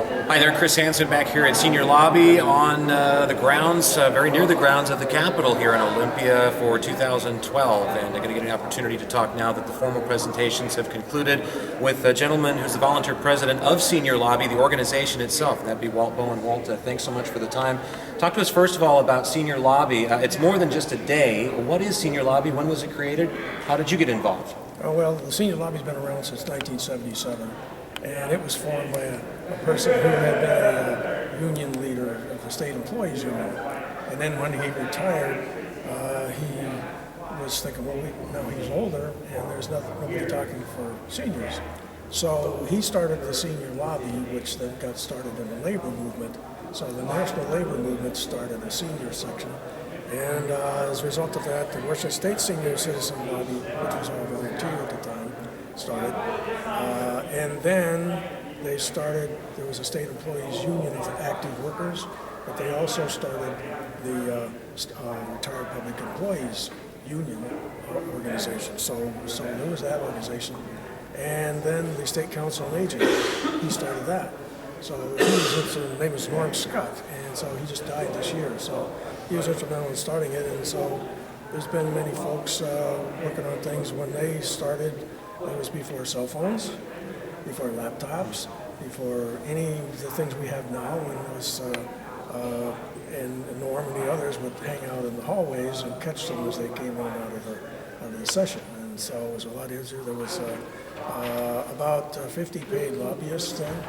Hi there, Chris Hansen back here at Senior Lobby on the grounds, very near the grounds of the Capitol here in Olympia for 2012. And I'm going to get an opportunity to talk now that the formal presentations have concluded with a gentleman who's the volunteer president of Senior Lobby, the organization itself. That'd be Walt Bowen. Walt, thanks so much for the time. Talk to us first of all about Senior Lobby. It's more than just a day. What is Senior Lobby? When was it created? How did you get involved? Well, the Senior Lobby's been around since 1977, and it was formed by a person who had been a union leader of the state employees union. And then when he retired, he was thinking, well, now he's older, and there's nobody talking for seniors. So he started the Senior Lobby, which then got started in the labor movement. So the National Labor Movement started a senior section. And as a result of that, the Washington State Senior Citizen Lobby, which was our volunteer at the time, started. And then they started, there was a state employees union of active workers, but they also started the retired public employees union organization. So there was that organization. And then the State Council on Aging, he started that. So his name is Norm Scott, and so he just died this year. So he was instrumental in starting it, and so there's been many folks working on things. When they started, it was before cell phones, before laptops, before any of the things we have now. When it was, and Norm and the others would hang out in the hallways and catch them as they came in and out of the session. And so it was a lot easier. There was about 50 paid lobbyists then,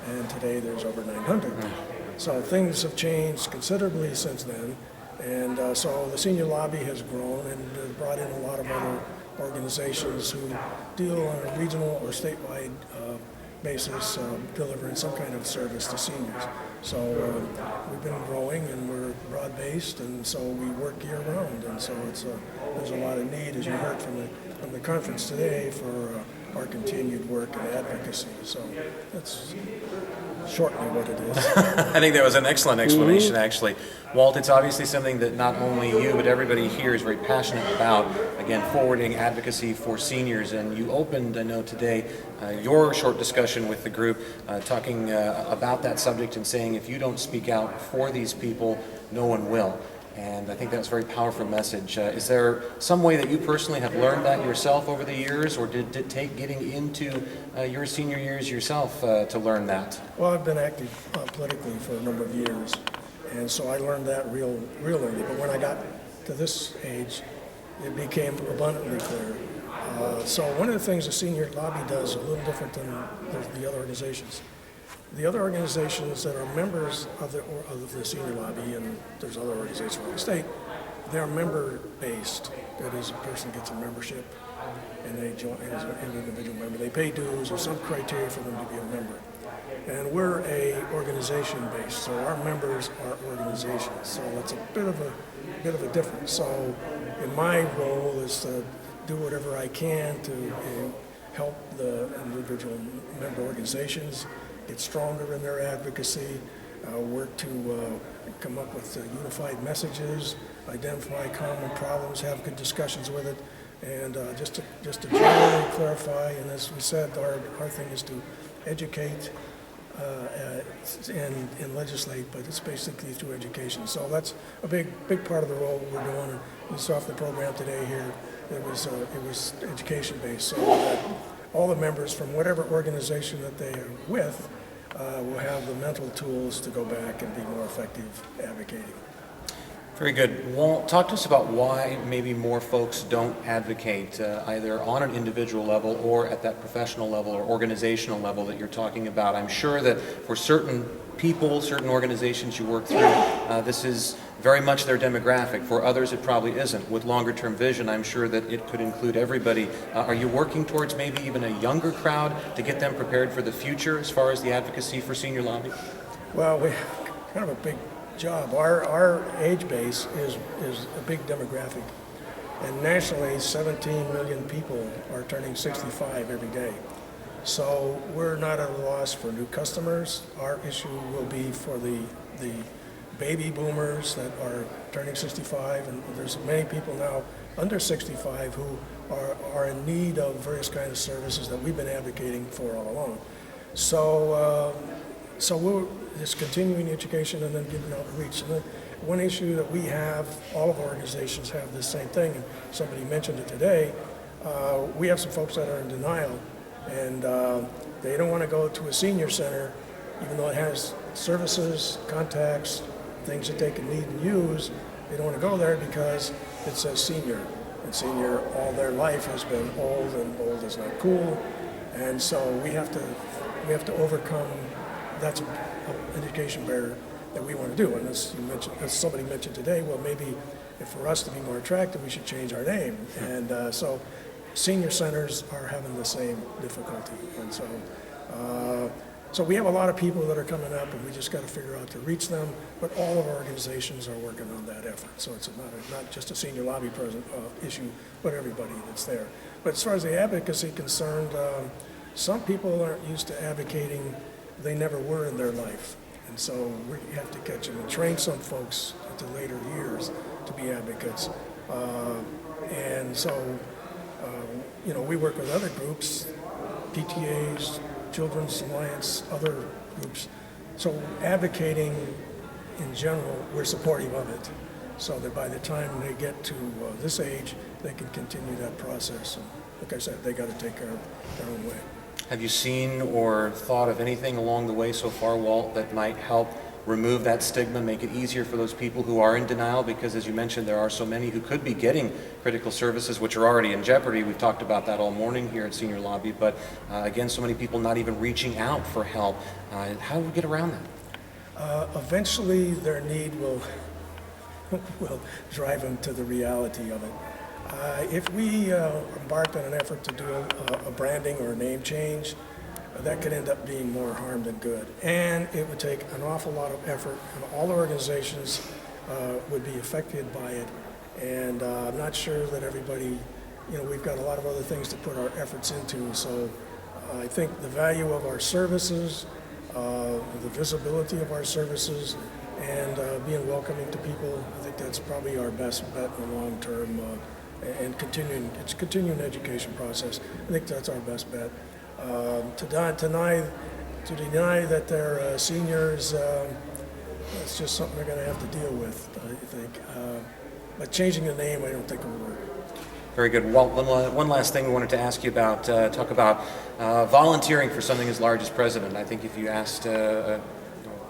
and today there's over 900. So things have changed considerably since then, and so the Senior Lobby has grown and brought in a lot of other organizations who deal on a regional or statewide basis, delivering some kind of service to seniors. So we've been growing, and we're broad-based, and so we work year-round, and so there's a lot of need, as you heard from the conference today, for our continued work and advocacy. So that's shortly what it is. I think that was an excellent explanation, actually. Walt, it's obviously something that not only you, but everybody here is very passionate about, again, forwarding advocacy for seniors. And you opened, I know today, your short discussion with the group, talking about that subject and saying, if you don't speak out for these people, no one will. And I think that's a very powerful message. Is there some way that you personally have learned that yourself over the years, or did it take getting into your senior years yourself to learn that? Well, I've been active politically for a number of years, and so I learned that real early. But when I got to this age, it became abundantly clear. So one of the things the Senior Lobby does a little different than the other organizations. The other organizations that are members of the Senior Lobby, and there's other organizations around the state, they're member-based. That is, a person gets a membership, and they join as an individual member. They pay dues or some criteria for them to be a member. And we're a organization-based, so our members are organizations. So it's a bit of a difference. So in my role is to do whatever I can to help the individual member organizations get stronger in their advocacy, work to come up with unified messages, identify common problems, have good discussions with it, and just to generally clarify. And as we said, our thing is to educate and legislate, but it's basically through education. So that's a big part of the role we're doing. And we saw off the program today here. It was education based, so that all the members from whatever organization that they are with will have the mental tools to go back and be more effective advocating. Very good. Walt, talk to us about why maybe more folks don't advocate, either on an individual level or at that professional level or organizational level that you're talking about. I'm sure that for certain people, certain organizations you work through, this is very much their demographic. For others, it probably isn't. With longer-term vision, I'm sure that it could include everybody. Are you working towards maybe even a younger crowd to get them prepared for the future as far as the advocacy for Senior Lobby? Well, we kind of a big job. Our age base is a big demographic, and nationally 17 million people are turning 65 every day. So we're not at a loss for new customers. Our issue will be for the baby boomers that are turning 65, and there's many people now under 65 who are in need of various kinds of services that we've been advocating for all along. So So we're just continuing education and then giving outreach. And then one issue that we have, all of our organizations have the same thing, and somebody mentioned it today. We have some folks that are in denial, and they don't want to go to a senior center, even though it has services, contacts, things that they can need and use. They don't want to go there because it says senior, and senior all their life has been old, and old is not cool. And so we have to overcome. That's an education barrier that we want to do. And as somebody mentioned today, well, maybe if for us to be more attractive, we should change our name. And so senior centers are having the same difficulty. And so we have a lot of people that are coming up, and we just got to figure out to reach them. But all of our organizations are working on that effort. So it's not just a senior lobby issue, but everybody that's there. But as far as the advocacy concerned, some people aren't used to advocating. They never were in their life. And so we have to catch them and train some folks into later years to be advocates. And so, we work with other groups, PTAs, Children's Alliance, other groups. So advocating in general, we're supportive of it, so that by the time they get to this age, they can continue that process. And like I said, they got to take care of their own way. Have you seen or thought of anything along the way so far, Walt, that might help remove that stigma, make it easier for those people who are in denial? Because as you mentioned, there are so many who could be getting critical services which are already in jeopardy. We've talked about that all morning here at Senior Lobby, but again, so many people not even reaching out for help. How do we get around that? Eventually their need will drive them to the reality of it. If we embarked on an effort to do a branding or a name change, that could end up being more harm than good. And it would take an awful lot of effort, and all organizations would be affected by it. And I'm not sure that everybody, we've got a lot of other things to put our efforts into. So I think the value of our services, the visibility of our services, and being welcoming to people, I think that's probably our best bet in the long term. And it's a continuing education process. I think that's our best bet. To deny that they're seniors, it's just something they're going to have to deal with, I think. But changing the name, I don't think will work. Very good. Walt, one last thing we wanted to ask you about, talk about volunteering for something as large as president. I think if you asked a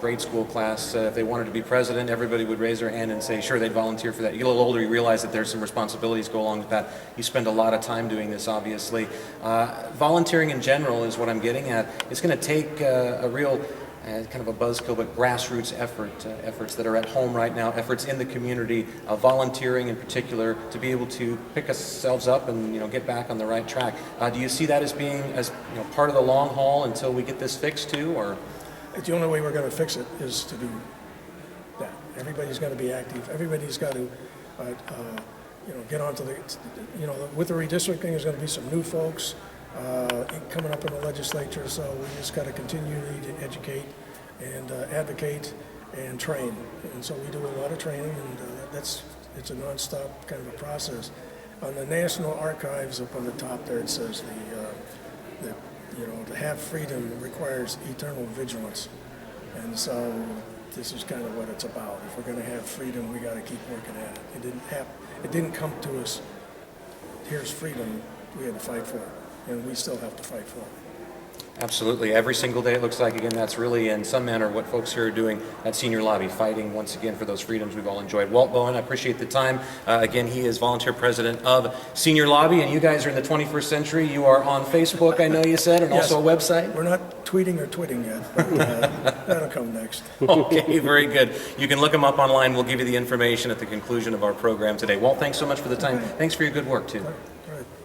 grade school class if they wanted to be president, everybody would raise their hand and say, sure, they'd volunteer for that. You get a little older, you realize that there's some responsibilities go along with that. You spend a lot of time doing this, obviously. Volunteering in general is what I'm getting at. It's going to take a real kind of a buzzkill, but grassroots efforts that are at home right now, efforts in the community, volunteering in particular, to be able to pick ourselves up and get back on the right track. Do you see that as being part of the long haul until we get this fixed too, or? The only way we're going to fix it is to do that. Everybody's got to be active. Everybody's got to, get onto the, with the redistricting, there's going to be some new folks coming up in the legislature. So we just got to continually to educate and advocate and train. And so we do a lot of training, and it's a nonstop kind of a process. On the National Archives up on the top there, it says to have freedom requires eternal vigilance. And so this is kind of what it's about. If we're going to have freedom, we got to keep working at it. It didn't come to us, here's freedom, we had to fight for it. And we still have to fight for it. Absolutely. Every single day it looks like, again, that's really in some manner what folks here are doing at Senior Lobby, fighting once again for those freedoms we've all enjoyed. Walt Bowen, I appreciate the time. Again, he is volunteer president of Senior Lobby, and you guys are in the 21st century. You are on Facebook, I know you said, and Yes. also a website. We're not tweeting or twitting yet, but that'll come next. Okay, very good. You can look them up online. We'll give you the information at the conclusion of our program today. Walt, thanks so much for the time. Thanks for your good work, too.